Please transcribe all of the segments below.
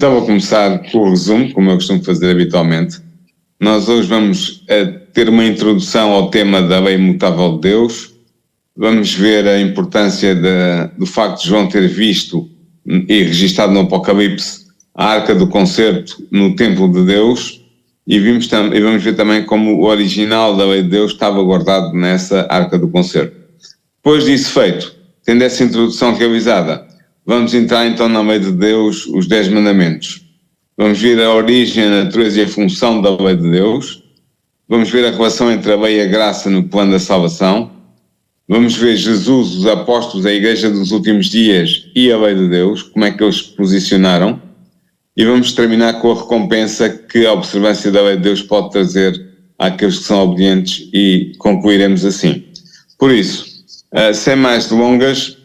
Então vou começar com o resumo, como eu costumo fazer habitualmente. Nós hoje vamos ter uma introdução ao tema da lei imutável de Deus. Vamos ver a importância do facto de João ter visto e registado no Apocalipse a Arca do Concerto no Templo de Deus e vamos ver também como o original da lei de Deus estava guardado nessa Arca do Concerto. Depois disso feito, tendo essa introdução realizada, vamos entrar então na lei de Deus, os 10 mandamentos. Vamos ver a origem, a natureza e a função da lei de Deus. Vamos ver a relação entre a lei e a graça no plano da salvação. Vamos ver Jesus, os apóstolos, a igreja dos últimos dias e a lei de Deus, como é que eles se posicionaram. E vamos terminar com a recompensa que a observância da lei de Deus pode trazer àqueles que são obedientes e concluiremos assim. Por isso, sem mais delongas,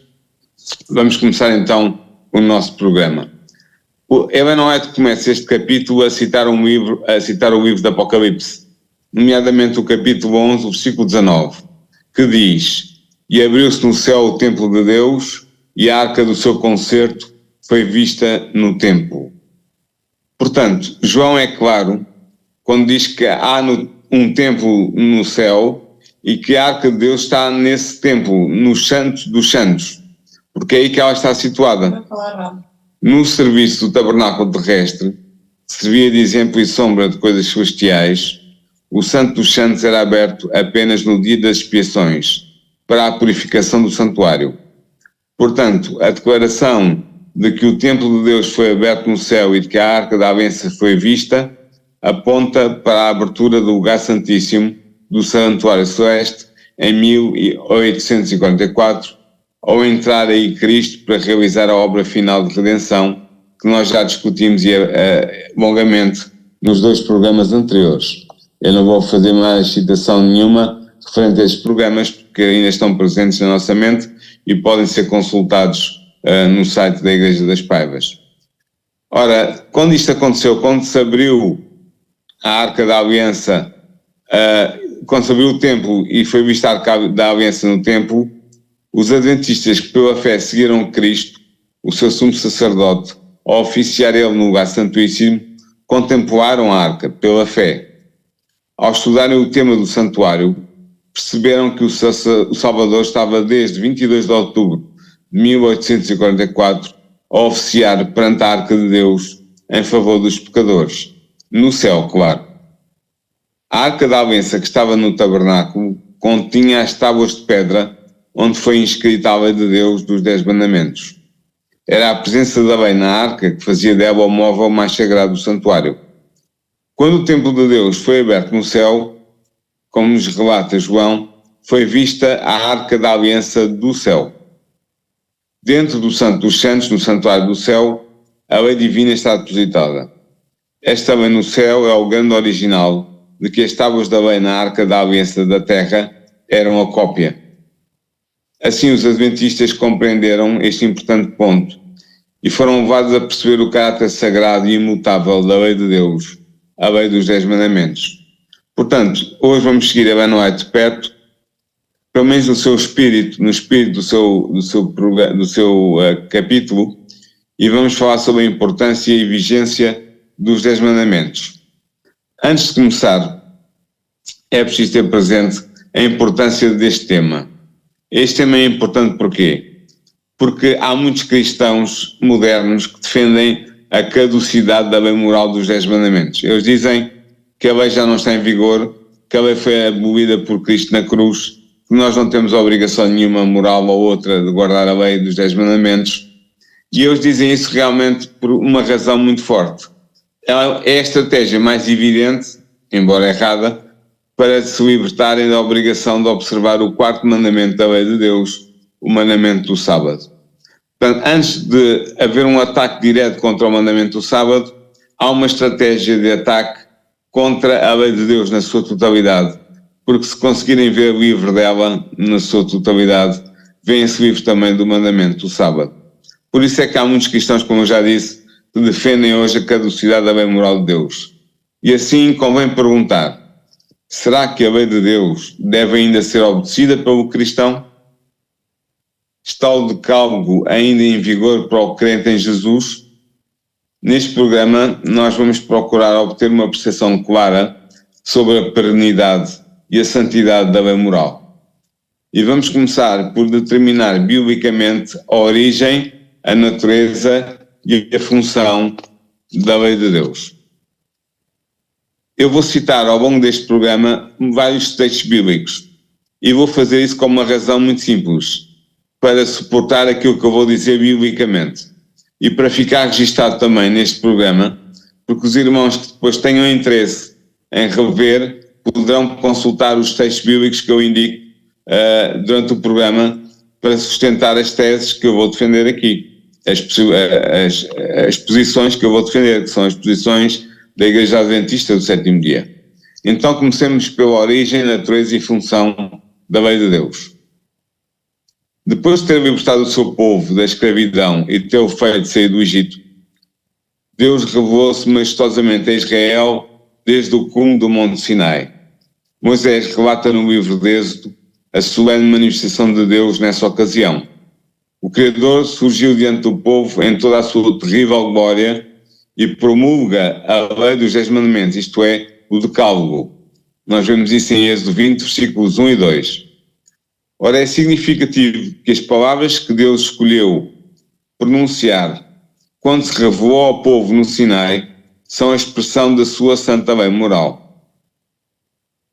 vamos começar então o nosso programa. O Ellen White começa este capítulo a citar o livro do Apocalipse, nomeadamente o capítulo 11, o versículo 19, que diz: "E abriu-se no céu o templo de Deus, e a arca do seu concerto foi vista no templo." Portanto, João é claro quando diz que há um templo no céu e que a arca de Deus está nesse templo, nos santos dos santos, porque é aí que ela está situada. No serviço do tabernáculo terrestre, que servia de exemplo e sombra de coisas celestiais, o Santo dos Santos era aberto apenas no dia das expiações, para a purificação do santuário. Portanto, a declaração de que o templo de Deus foi aberto no céu e de que a Arca da Aliança foi vista, aponta para a abertura do lugar santíssimo do santuário celeste em 1844, ao entrar aí Cristo para realizar a obra final de redenção, que nós já discutimos longamente nos 2 programas anteriores. Eu não vou fazer mais citação nenhuma referente a estes programas, porque ainda estão presentes na nossa mente e podem ser consultados no site da Igreja das Paivas. Ora, quando isto aconteceu, quando se abriu a Arca da Aliança, quando se abriu o templo e foi vista a Arca da Aliança no templo, os adventistas que pela fé seguiram Cristo, o seu sumo sacerdote, ao oficiar ele no lugar santíssimo, contemplaram a arca pela fé. Ao estudarem o tema do santuário, perceberam que o Salvador estava desde 22 de outubro de 1844 a oficiar perante a arca de Deus em favor dos pecadores, no céu, claro. A arca da aliança que estava no tabernáculo continha as tábuas de pedra onde foi inscrita a lei de Deus dos 10 mandamentos. Era a presença da lei na arca que fazia dela o móvel mais sagrado do santuário. Quando o templo de Deus foi aberto no céu, como nos relata João, foi vista a arca da aliança do céu. Dentro do Santo dos Santos, no santuário do céu, a lei divina está depositada. Esta lei no céu é o grande original de que as tábuas da lei na arca da aliança da terra eram a cópia. Assim, os adventistas compreenderam este importante ponto e foram levados a perceber o caráter sagrado e imutável da lei de Deus, a lei dos 10 mandamentos. Portanto, hoje vamos seguir Ellen White de perto, pelo menos no seu espírito, no espírito do seu capítulo, e vamos falar sobre a importância e vigência dos 10 mandamentos. Antes de começar, é preciso ter presente a importância deste tema. Este tema é importante porquê? Porque há muitos cristãos modernos que defendem a caducidade da lei moral dos 10 mandamentos. Eles dizem que a lei já não está em vigor, que a lei foi abolida por Cristo na cruz, que nós não temos obrigação nenhuma moral ou outra de guardar a lei dos 10 mandamentos. E eles dizem isso realmente por uma razão muito forte. É a estratégia mais evidente, embora errada, para se libertarem da obrigação de observar o 4º mandamento da lei de Deus, o mandamento do sábado. Portanto, antes de haver um ataque direto contra o mandamento do sábado, há uma estratégia de ataque contra a lei de Deus na sua totalidade, porque se conseguirem ver livre dela na sua totalidade, veem-se livres também do mandamento do sábado. Por isso é que há muitos cristãos, como eu já disse, que defendem hoje a caducidade da lei moral de Deus. E assim convém perguntar: será que a lei de Deus deve ainda ser obedecida pelo cristão? Está o decálogo ainda em vigor para o crente em Jesus? Neste programa, nós vamos procurar obter uma percepção clara sobre a perenidade e a santidade da lei moral. E vamos começar por determinar biblicamente a origem, a natureza e a função da lei de Deus. Eu vou citar ao longo deste programa vários textos bíblicos e vou fazer isso com uma razão muito simples, para suportar aquilo que eu vou dizer biblicamente e para ficar registado também neste programa, porque os irmãos que depois tenham interesse em rever poderão consultar os textos bíblicos que eu indico durante o programa para sustentar as teses que eu vou defender aqui, as posições que eu vou defender, que são as posições da Igreja Adventista do Sétimo Dia. Então comecemos pela origem, natureza e função da lei de Deus. Depois de ter libertado o seu povo da escravidão e de ter o feito sair do Egito, Deus revelou-se majestosamente a Israel desde o cume do Monte Sinai. Moisés relata no livro de Êxodo a solene manifestação de Deus nessa ocasião. O Criador surgiu diante do povo em toda a sua terrível glória e promulga a lei dos 10 mandamentos, isto é, o Decálogo. Nós vemos isso em Êxodo 20, versículos 1 e 2. Ora, é significativo que as palavras que Deus escolheu pronunciar quando se revelou ao povo no Sinai são a expressão da sua santa lei moral.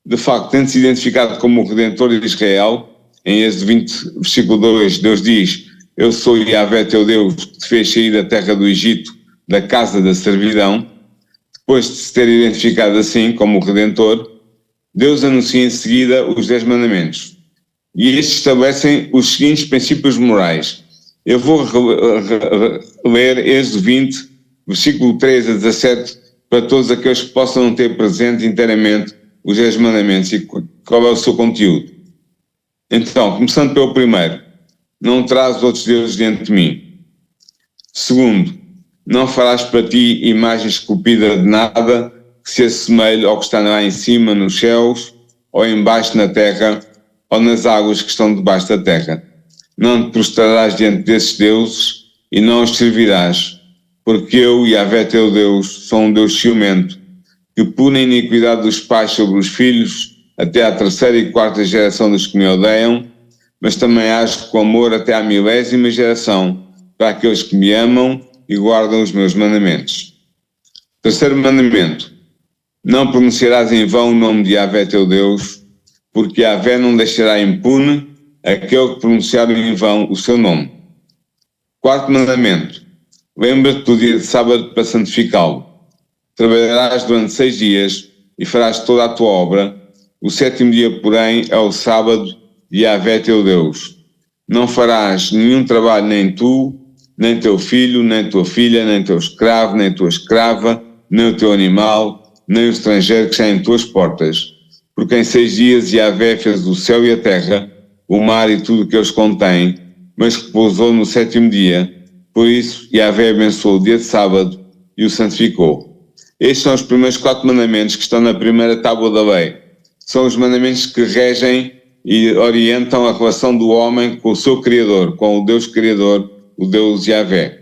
De facto, tendo-se identificado como o Redentor de Israel, em Êxodo 20, versículo 2, Deus diz: Eu sou Yahvé teu Deus, que te fez sair da terra do Egito, da casa da servidão. Depois de se ter identificado assim como o Redentor, Deus anuncia em seguida os 10 mandamentos. E estes estabelecem os seguintes princípios morais. Eu vou ler Êxodo 20, versículo 3 a 17, para todos aqueles que possam não ter presente inteiramente os 10 mandamentos e qual é o seu conteúdo. Então, começando pelo primeiro: não terás outros deuses diante de mim. Segundo: não farás para ti imagem esculpida de nada que se assemelhe ao que está lá em cima nos céus, ou embaixo na terra, ou nas águas que estão debaixo da terra. Não te prostrarás diante desses deuses e não os servirás, porque eu, Yahvé teu Deus, sou um Deus ciumento, que pune a iniquidade dos pais sobre os filhos, até à terceira e quarta geração dos que me odeiam, mas também ajo com amor até à 1000ª geração, para aqueles que me amam e guardam os meus mandamentos. Terceiro mandamento: não pronunciarás em vão o nome de Yahvé teu Deus, porque Yahvé não deixará impune aquele que pronunciar em vão o seu nome. Quarto mandamento: lembra-te do dia de sábado para santificá-lo. Trabalharás durante 6 dias e farás toda a tua obra. O 7º dia, porém, é o sábado de Yahvé teu Deus. Não farás nenhum trabalho, nem tu, nem teu filho, nem tua filha, nem teu escravo, nem tua escrava, nem o teu animal, nem o estrangeiro que está em tuas portas. Porque em 6 dias Yahvé fez o céu e a terra, o mar e tudo o que eles contêm, mas repousou no 7º dia. Por isso, Yahvé abençoou o dia de sábado e o santificou. Estes são os primeiros 4 mandamentos que estão na primeira tábua da lei. São os mandamentos que regem e orientam a relação do homem com o seu Criador, com o Deus Criador, o Deus Yahvé.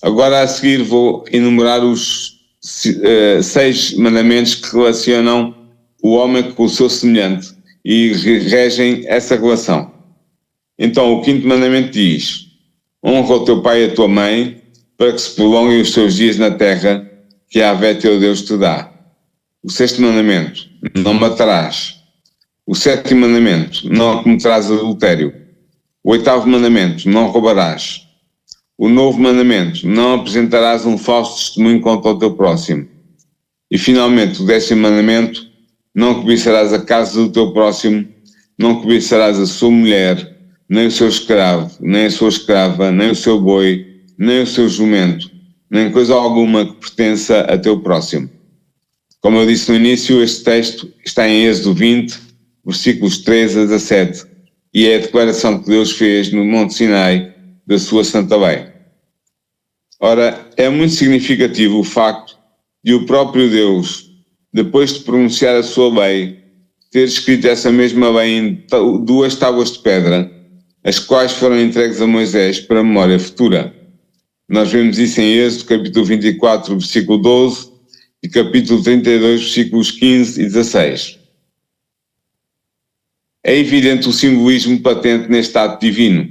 Agora a seguir vou enumerar os 6 mandamentos que relacionam o homem com o seu semelhante e regem essa relação. Então o 5º mandamento diz: honra o teu pai e a tua mãe, para que se prolonguem os teus dias na terra que Yahvé teu Deus te dá. O 6º mandamento: não matarás. O 7º mandamento: não cometerás adultério. O 8º mandamento: não roubarás. O 9º mandamento: não apresentarás um falso testemunho contra o teu próximo. E finalmente o 10º mandamento: não cobiçarás a casa do teu próximo, não cobiçarás a sua mulher, nem o seu escravo, nem a sua escrava, nem o seu boi, nem o seu jumento, nem coisa alguma que pertença a teu próximo. Como eu disse no início, este texto está em Êxodo 20, versículos 3 a 17, e é a declaração que Deus fez no Monte Sinai da sua santa lei. Ora, é muito significativo o facto de o próprio Deus, depois de pronunciar a sua lei, ter escrito essa mesma lei em 2 tábuas de pedra, as quais foram entregues a Moisés para memória futura. Nós vemos isso em Êxodo, capítulo 24, versículo 12 e capítulo 32, versículos 15 e 16. É evidente o simbolismo patente neste ato divino,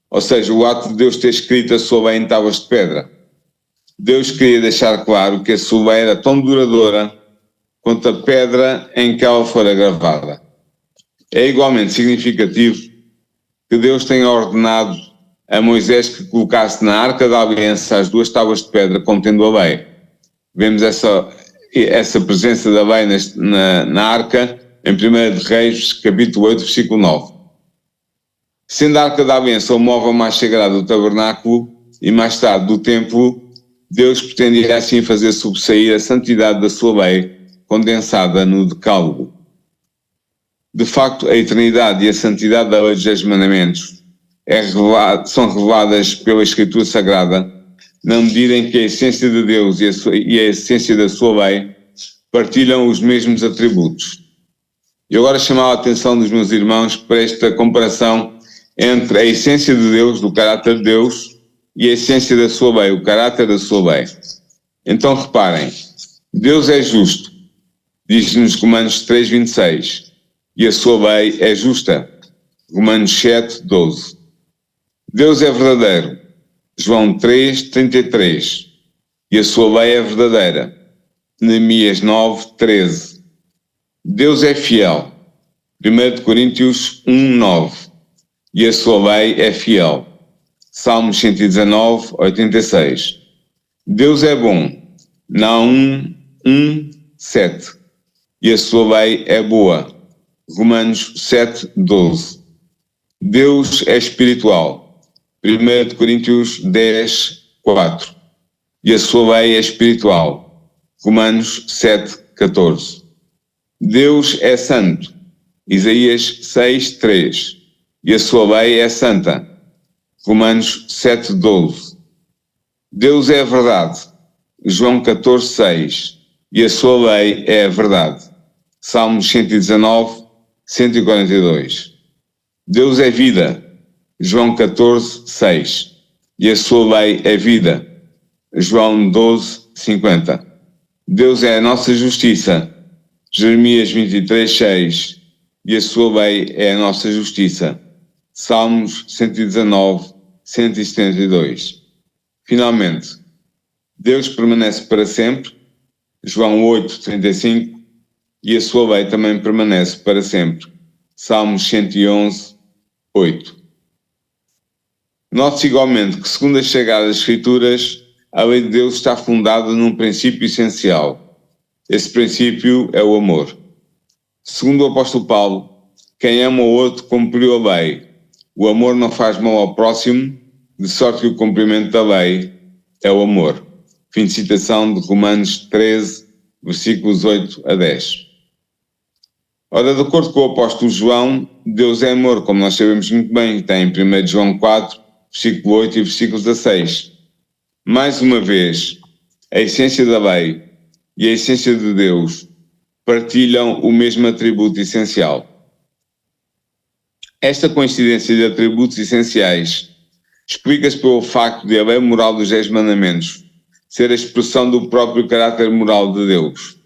ou seja, o ato de Deus ter escrito a sua lei em tábuas de pedra. Deus queria deixar claro que a sua lei era tão duradoura quanto a pedra em que ela fora gravada. É igualmente significativo que Deus tenha ordenado a Moisés que colocasse na Arca da Aliança as 2 tábuas de pedra contendo a lei. Vemos essa presença da lei na Arca em 1 de Reis, capítulo 8, versículo 9. Sendo a Arca da Aliança o móvel mais sagrado do tabernáculo e mais tarde do templo, Deus pretendia assim fazer sobressair a santidade da sua lei condensada no Decálogo. De facto, a eternidade e a santidade da lei dos 10 mandamentos são reveladas pela Escritura Sagrada na medida em que a essência de Deus e a essência da sua lei partilham os mesmos atributos. E agora chamava a atenção dos meus irmãos para esta comparação entre a essência de Deus, do caráter de Deus, e a essência da sua lei, o caráter da sua lei. Então reparem, Deus é justo, diz-nos Romanos 3,26, e a sua lei é justa, Romanos 7,12. Deus é verdadeiro, João 3,33, e a sua lei é verdadeira, Neemias 9,13. Deus é fiel, 1 Coríntios 1,9, e a sua lei é fiel, Salmos 119,86. Deus é bom, Naum 1,7, e a sua lei é boa, Romanos 7,12. Deus é espiritual, 1 Coríntios 10,4, e a sua lei é espiritual, Romanos 7,14. Deus é santo, Isaías 6,3, e a sua lei é santa, Romanos 7,12. Deus é a verdade, João 14,6, e a sua lei é a verdade, Salmos 119, 142. Deus é vida, João 14,6, e a sua lei é vida, João 12,50. Deus é a nossa justiça, Jeremias 23,6, e a sua lei é a nossa justiça, Salmos 119, 172. Finalmente, Deus permanece para sempre, João 8,35, e a sua lei também permanece para sempre, Salmos 111, 8. Note-se igualmente que, segundo as Sagradas Escrituras, a lei de Deus está fundada num princípio essencial. Esse princípio é o amor. Segundo o apóstolo Paulo, quem ama o outro cumpriu a lei. O amor não faz mal ao próximo, de sorte que o cumprimento da lei é o amor. Fim de citação de Romanos 13, versículos 8 a 10. Ora, de acordo com o apóstolo João, Deus é amor, como nós sabemos muito bem, está em 1 João 4, versículo 8 e versículo 16. Mais uma vez, a essência da lei e a essência de Deus partilham o mesmo atributo essencial. Esta coincidência de atributos essenciais explica-se pelo facto de a lei moral dos 10 mandamentos ser a expressão do próprio caráter moral de Deus.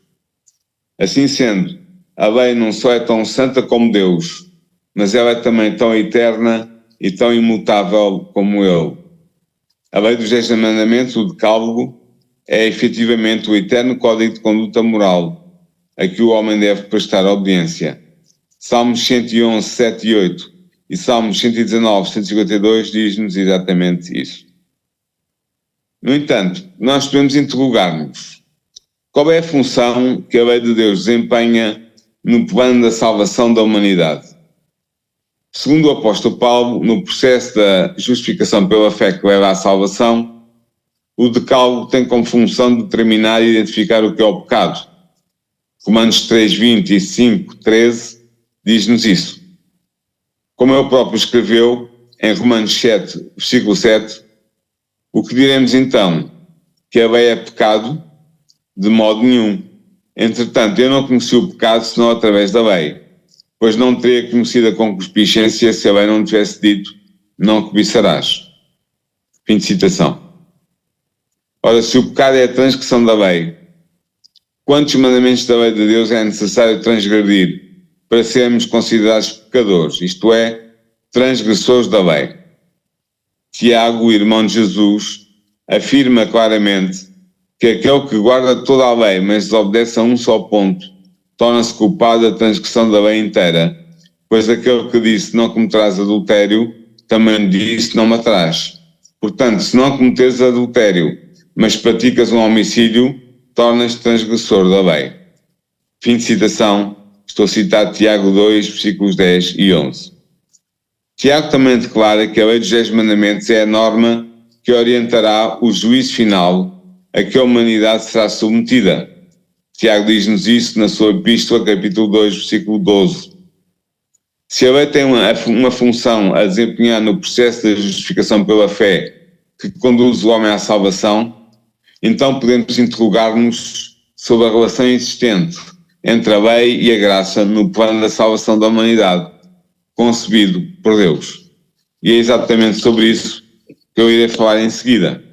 Assim sendo, a lei não só é tão santa como Deus, mas ela é também tão eterna e tão imutável como Ele. A lei dos 10 mandamentos, o Decálogo, é efetivamente o eterno código de conduta moral a que o homem deve prestar obediência. Salmos 111, 7 e 8 e Salmos 119, 152 diz-nos exatamente isso. No entanto, nós devemos interrogar-nos: qual é a função que a lei de Deus desempenha no plano da salvação da humanidade? Segundo o apóstolo Paulo, no processo da justificação pela fé que leva à salvação, o Decálogo tem como função determinar e identificar o que é o pecado. Romanos 3:20 e 5:13 diz-nos isso. Como ele próprio escreveu em Romanos 7, versículo 7, o que diremos então? Que a lei é pecado? De modo nenhum. Entretanto, eu não conheci o pecado senão através da lei, pois não teria conhecido a concupiscência se a lei não tivesse dito: não cobiçarás. Fim de citação. Ora, se o pecado é a transgressão da lei, quantos mandamentos da lei de Deus é necessário transgredir para sermos considerados pecadores, isto é, transgressores da lei? Tiago, o irmão de Jesus, afirma claramente que aquele que guarda toda a lei, mas desobedece a um só ponto, torna-se culpado da transgressão da lei inteira, pois aquele que disse não cometerás adultério, também disse não matarás. Portanto, se não cometeres adultério, mas praticas um homicídio, tornas-te transgressor da lei. Fim de citação. Estou a citar Tiago 2, versículos 10 e 11. Tiago também declara que a lei dos 10 mandamentos é a norma que orientará o juízo final a que a humanidade será submetida. Tiago diz-nos isso na sua epístola, capítulo 2, versículo 12. Se a lei tem uma função a desempenhar no processo da justificação pela fé que conduz o homem à salvação, então podemos interrogar-nos sobre a relação existente entre a lei e a graça no plano da salvação da humanidade, concebido por Deus. E é exatamente sobre isso que eu irei falar em seguida.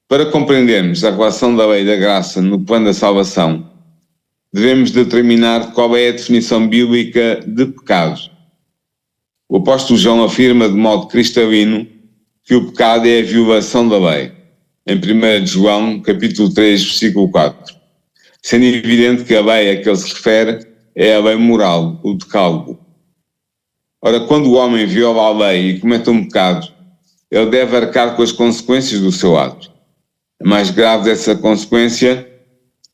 Para compreendermos a relação da lei e da graça no plano da salvação, devemos determinar qual é a definição bíblica de pecado. O apóstolo João afirma de modo cristalino que o pecado é a violação da lei, em 1 João, capítulo 3, versículo 4, sendo evidente que a lei a que ele se refere é a lei moral, o decálogo. Ora, quando o homem viola a lei e comete um pecado, ele deve arcar com as consequências do seu ato. A mais grave dessa consequência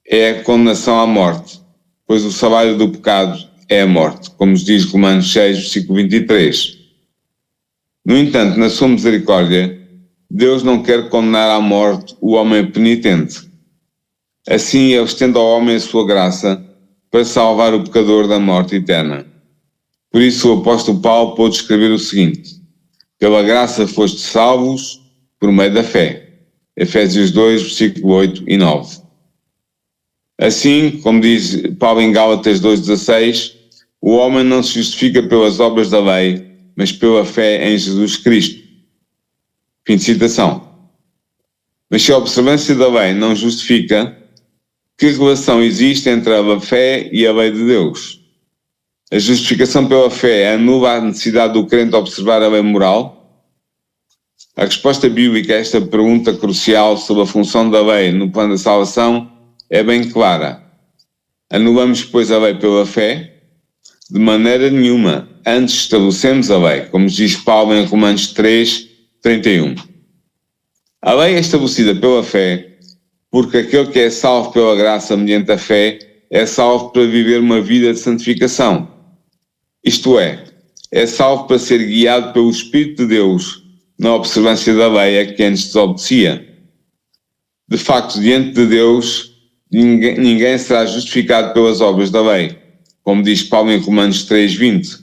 é a condenação à morte, pois o salário do pecado é a morte, como nos diz Romanos 6, versículo 23. No entanto, na sua misericórdia, Deus não quer condenar à morte o homem penitente. Assim, ele estende ao homem a sua graça para salvar o pecador da morte eterna. Por isso, o apóstolo Paulo pôde escrever o seguinte: pela graça fostes salvos por meio da fé. Efésios 2, versículo 8 e 9. Assim, como diz Paulo em Gálatas 2,16, o homem não se justifica pelas obras da lei, mas pela fé em Jesus Cristo. Fim de citação. Mas se a observância da lei não justifica, que relação existe entre a fé e a lei de Deus? A justificação pela fé anula a necessidade do crente observar a lei moral? A resposta bíblica a esta pergunta crucial sobre a função da lei no plano da salvação é bem clara. Anulamos, pois, a lei pela fé? De maneira nenhuma. Antes estabelecemos a lei, como diz Paulo em Romanos 3, 31. A lei é estabelecida pela fé, porque aquele que é salvo pela graça mediante a fé é salvo para viver uma vida de santificação. Isto é salvo para ser guiado pelo Espírito de Deus na observância da lei a que antes desobedecia. De facto, diante de Deus, ninguém será justificado pelas obras da lei, como diz Paulo em Romanos 3, 20.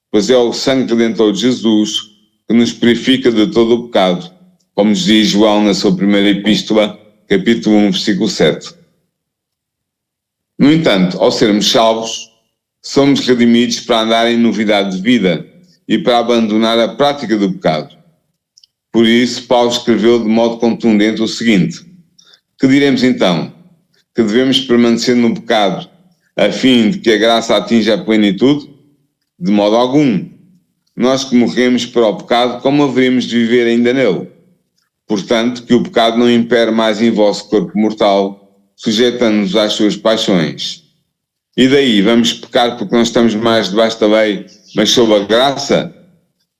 Pois é o sangue redentor de Jesus que nos purifica de todo o pecado, como nos diz João na sua primeira epístola, capítulo 1, versículo 7. No entanto, ao sermos salvos, somos redimidos para andar em novidade de vida e para abandonar a prática do pecado. Por isso, Paulo escreveu de modo contundente o seguinte: que diremos então? Que devemos permanecer no pecado a fim de que a graça atinja a plenitude? De modo algum. Nós que morremos para o pecado, como haveríamos de viver ainda nele? Portanto, que o pecado não impere mais em vosso corpo mortal, sujeitando-nos às suas paixões. E daí, vamos pecar porque não estamos mais debaixo da lei, mas sob a graça?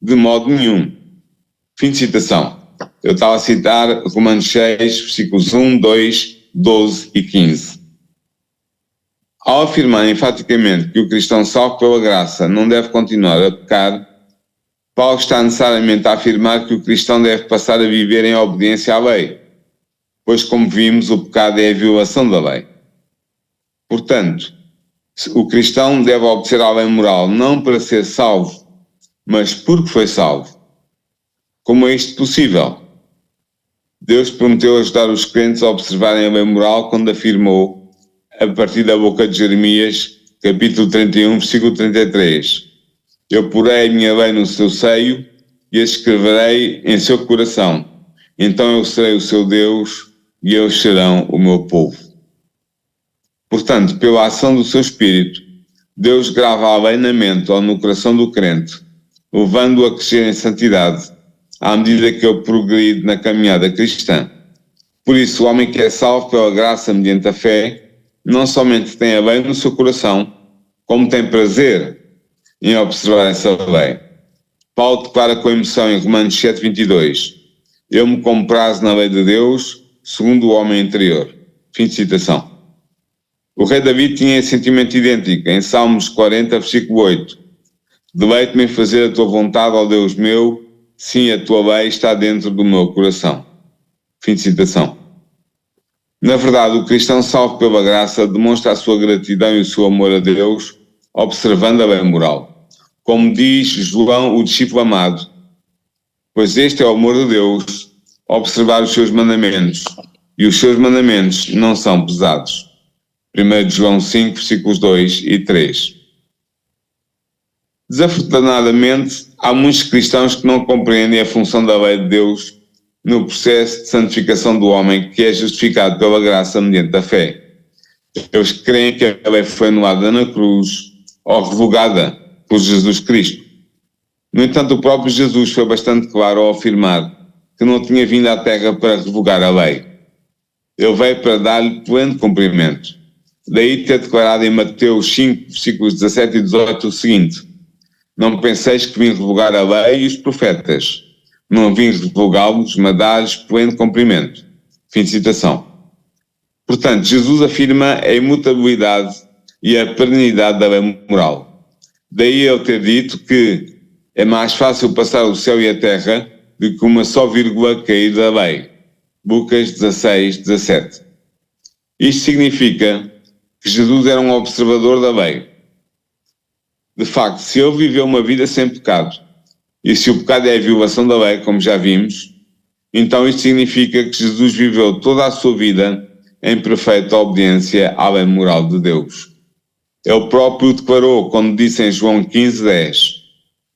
De modo nenhum. Fim de citação. Eu estava a citar Romanos 6, versículos 1, 2, 12 e 15. Ao afirmar enfaticamente que o cristão salvo pela graça não deve continuar a pecar, Paulo está necessariamente a afirmar que o cristão deve passar a viver em obediência à lei, pois, como vimos, o pecado é a violação da lei. Portanto, o cristão deve obedecer à lei moral não para ser salvo, mas porque foi salvo. Como é isto possível? Deus prometeu ajudar os crentes a observarem a lei moral quando afirmou, a partir da boca de Jeremias, capítulo 31, versículo 33, eu porei a minha lei no seu seio e a escreverei em seu coração, Então eu serei o seu Deus e eles serão o meu povo. Portanto, pela ação do seu Espírito, Deus grava a lei na mente ou no coração do crente, levando-o a crescer em santidade, à medida que ele progride na caminhada cristã. Por isso, o homem que é salvo pela graça mediante a fé, não somente tem a lei no seu coração, como tem prazer em observar essa lei. Paulo declara com emoção em Romanos 7:22: eu me comprazo na lei de Deus, segundo o homem interior. Fim de citação. O rei David tinha esse sentimento idêntico em Salmos 40, versículo 8. Deleite-me em fazer a tua vontade, ó Deus meu, sim, a tua lei está dentro do meu coração. Fim de citação. Na verdade, o cristão salvo pela graça demonstra a sua gratidão e o seu amor a Deus, observando a lei moral. Como diz João, o discípulo amado, pois este é o amor de Deus, observar os seus mandamentos, e os seus mandamentos não são pesados. 1 João 5, versículos 2 e 3. Desafortunadamente, há muitos cristãos que não compreendem a função da lei de Deus no processo de santificação do homem, que é justificado pela graça mediante a fé. Eles creem que a lei foi anulada na cruz ou revogada por Jesus Cristo. No entanto, o próprio Jesus foi bastante claro ao afirmar que não tinha vindo à Terra para revogar a lei. Ele veio para dar-lhe pleno cumprimento. Daí ter declarado em Mateus 5, versículos 17 e 18 o seguinte: não penseis que vim revogar a lei e os profetas. Não vim revogá-los, mas dar-lhes pleno cumprimento. Fim de citação. Portanto, Jesus afirma a imutabilidade e a perenidade da lei moral. Daí ele ter dito que é mais fácil passar o céu e a terra do que uma só vírgula cair da lei. Lucas 16, 17. Isto significa que Jesus era um observador da lei. De facto, se ele viveu uma vida sem pecado, e se o pecado é a violação da lei, como já vimos, então isto significa que Jesus viveu toda a sua vida em perfeita obediência à lei moral de Deus. Ele próprio declarou quando disse em João 15:10: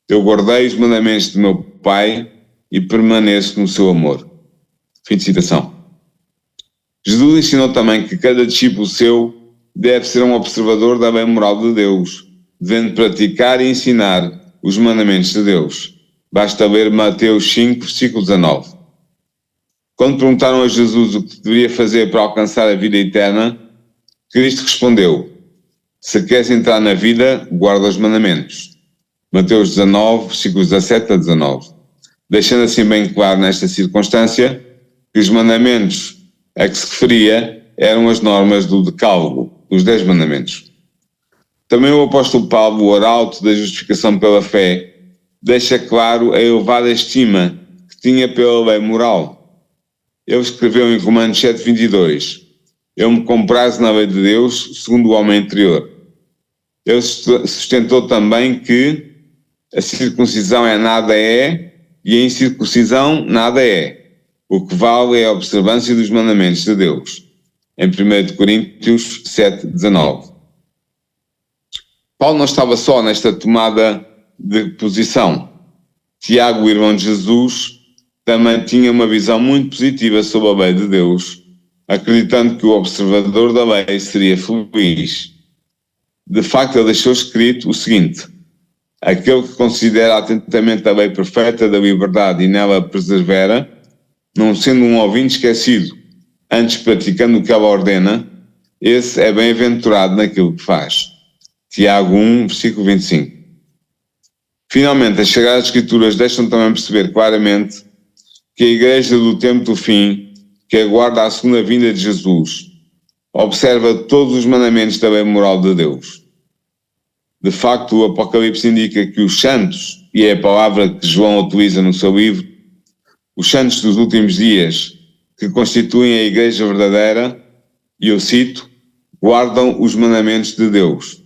eu guardei os mandamentos de meu Pai e permaneço no seu amor. Fim de citação. Jesus ensinou também que cada discípulo seu deve ser um observador da lei moral de Deus, devendo praticar e ensinar os mandamentos de Deus. Basta ler Mateus 5, versículo 19. Quando perguntaram a Jesus o que deveria fazer para alcançar a vida eterna, Cristo respondeu: se queres entrar na vida, guarda os mandamentos. Mateus 19, versículos 17 a 19. Deixando assim bem claro nesta circunstância que os mandamentos a que se referia eram as normas do Decálogo, os 10 mandamentos. Também o apóstolo Paulo, o arauto da justificação pela fé, deixa claro a elevada estima que tinha pela lei moral. Ele escreveu em Romanos 7:22: eu me comprazo na lei de Deus segundo o homem interior. Ele sustentou também que a circuncisão é nada é e a incircuncisão nada é. O que vale é a observância dos mandamentos de Deus. Em 1 Coríntios 7:19. Paulo não estava só nesta tomada de posição. Tiago, o irmão de Jesus, também tinha uma visão muito positiva sobre a lei de Deus, acreditando que o observador da lei seria feliz. De facto, ele deixou escrito o seguinte: aquele que considera atentamente a lei perfeita da liberdade e nela persevera, não sendo um ouvinte esquecido, antes praticando o que ela ordena, esse é bem-aventurado naquilo que faz. Tiago 1, versículo 25. Finalmente, as Sagradas Escrituras deixam também perceber claramente que a Igreja do tempo do fim, que aguarda a segunda vinda de Jesus, observa todos os mandamentos da lei moral de Deus. De facto, o Apocalipse indica que os santos, e é a palavra que João utiliza no seu livro, os santos dos últimos dias, que constituem a Igreja verdadeira, e eu cito, guardam os mandamentos de Deus.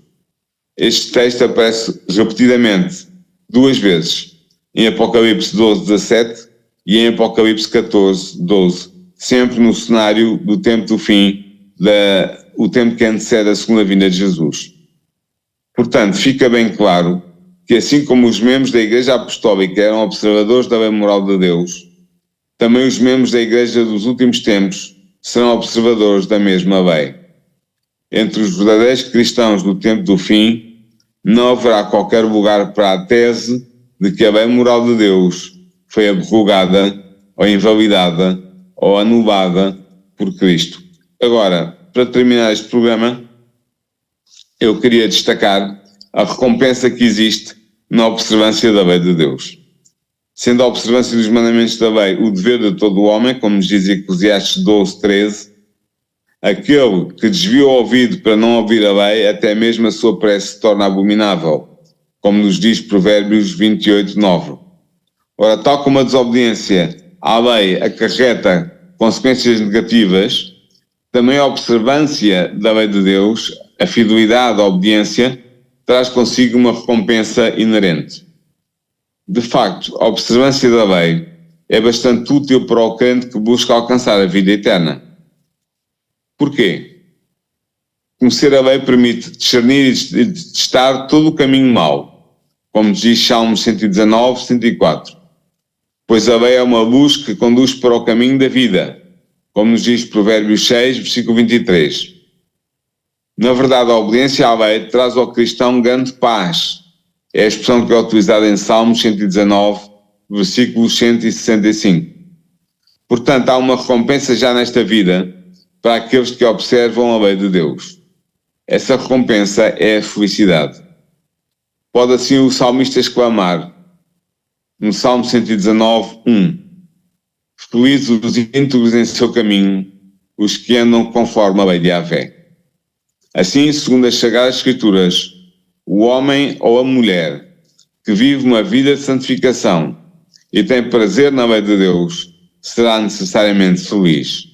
Este texto aparece repetidamente, 2 vezes, em Apocalipse 12:17 e em Apocalipse 14:12, sempre no cenário do tempo do fim, o tempo que antecede a segunda vinda de Jesus. Portanto, fica bem claro que assim como os membros da Igreja Apostólica eram observadores da lei moral de Deus, também os membros da Igreja dos últimos tempos serão observadores da mesma lei. Entre os verdadeiros cristãos do tempo do fim, não haverá qualquer lugar para a tese de que a lei moral de Deus foi abrogada ou invalidada ou anulada por Cristo. Agora, para terminar este programa, eu queria destacar a recompensa que existe na observância da lei de Deus. Sendo a observância dos mandamentos da lei o dever de todo o homem, como nos diz Eclesiastes 12:13, aquele que desvia o ouvido para não ouvir a lei, até mesmo a sua prece se torna abominável, como nos diz Provérbios 28:9. Ora, tal como a desobediência à lei acarreta consequências negativas, também a observância da lei de Deus, a fidelidade à obediência, traz consigo uma recompensa inerente. De facto, a observância da lei é bastante útil para o crente que busca alcançar a vida eterna. Porquê? Conhecer a lei permite discernir e testar todo o caminho mau, como diz Salmos 119, 104. Pois a lei é uma luz que conduz para o caminho da vida, como nos diz Provérbios 6, versículo 23. Na verdade, a obediência à lei traz ao cristão grande paz. É a expressão que é utilizada em Salmos 119, versículo 165. Portanto, há uma recompensa já nesta vida para aqueles que observam a lei de Deus. Essa recompensa é a felicidade. Pode assim o salmista exclamar, no Salmo 119, 1. Felizes os íntegros em seu caminho, os que andam conforme a lei de Yahvé. Assim, segundo as Sagradas Escrituras, o homem ou a mulher que vive uma vida de santificação e tem prazer na lei de Deus será necessariamente feliz.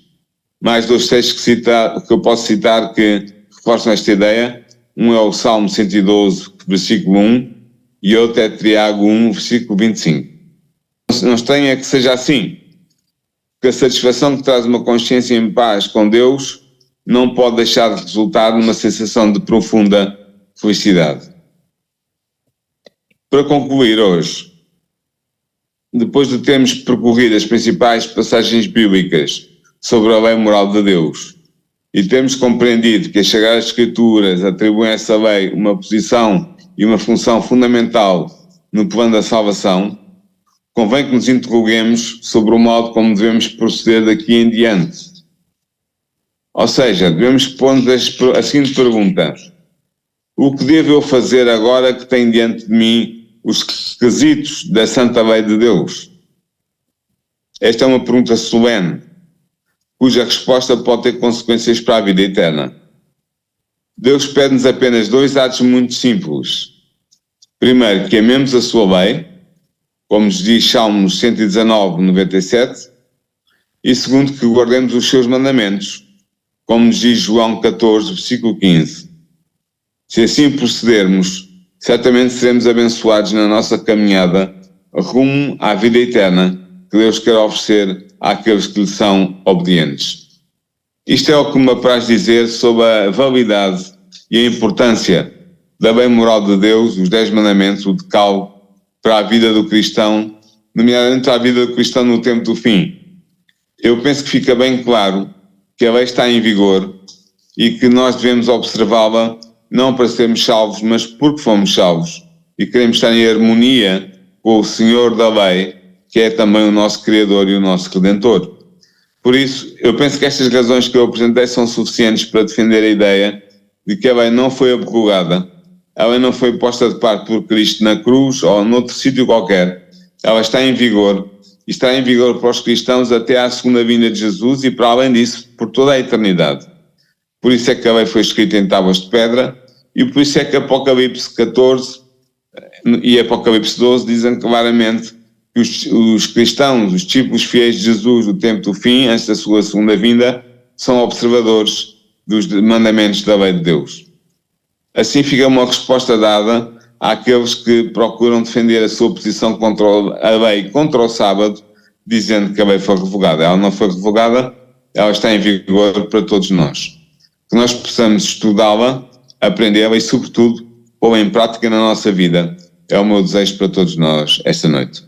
Mais dois textos que eu posso citar que reforçam esta ideia. Um é o Salmo 112, versículo 1, e outro é Tiago 1, versículo 25. Não estranha que seja assim, porque a satisfação que traz uma consciência em paz com Deus não pode deixar de resultar numa sensação de profunda felicidade. Para concluir hoje, depois de termos percorrido as principais passagens bíblicas sobre a lei moral de Deus e termos compreendido que as Sagradas Escrituras atribuem a essa lei uma posição e uma função fundamental no plano da salvação, convém que nos interroguemos sobre o modo como devemos proceder daqui em diante. Ou seja, devemos pôr-nos a seguinte pergunta: o que devo eu fazer agora que tem diante de mim os requisitos da Santa Lei de Deus? Esta é uma pergunta solene, cuja resposta pode ter consequências para a vida eterna. Deus pede-nos apenas dois atos muito simples. Primeiro, que amemos a sua lei, como nos diz Salmos 119, 97, e segundo, que guardemos os seus mandamentos, como nos diz João 14, versículo 15. Se assim procedermos, certamente seremos abençoados na nossa caminhada rumo à vida eterna que Deus quer oferecer àqueles que lhe são obedientes. Isto é o que me apraz dizer sobre a validade e a importância da lei moral de Deus, os 10 mandamentos, o decálogo, para a vida do cristão, nomeadamente para a vida do cristão no tempo do fim. Eu penso que fica bem claro que a lei está em vigor e que nós devemos observá-la não para sermos salvos, mas porque fomos salvos e queremos estar em harmonia com o Senhor da lei, que é também o nosso Criador e o nosso Redentor. Por isso, eu penso que estas razões que eu apresentei são suficientes para defender a ideia de que a lei não foi abrogada, a lei não foi posta de parte por Cristo na cruz ou noutro sítio qualquer. Ela está em vigor, e está em vigor para os cristãos até à segunda vinda de Jesus e, para além disso, por toda a eternidade. Por isso é que a lei foi escrita em tábuas de pedra e por isso é que Apocalipse 14 e Apocalipse 12 dizem claramente que os cristãos, os discípulos fiéis de Jesus do tempo do fim, antes da sua segunda vinda, são observadores dos mandamentos da lei de Deus. Assim fica uma resposta dada àqueles que procuram defender a sua posição contra a lei, contra o sábado, dizendo que a lei foi revogada. Ela não foi revogada, ela está em vigor para todos nós. Que nós possamos estudá-la, aprendê-la e, sobretudo, pô-la em prática na nossa vida. É o meu desejo para todos nós esta noite.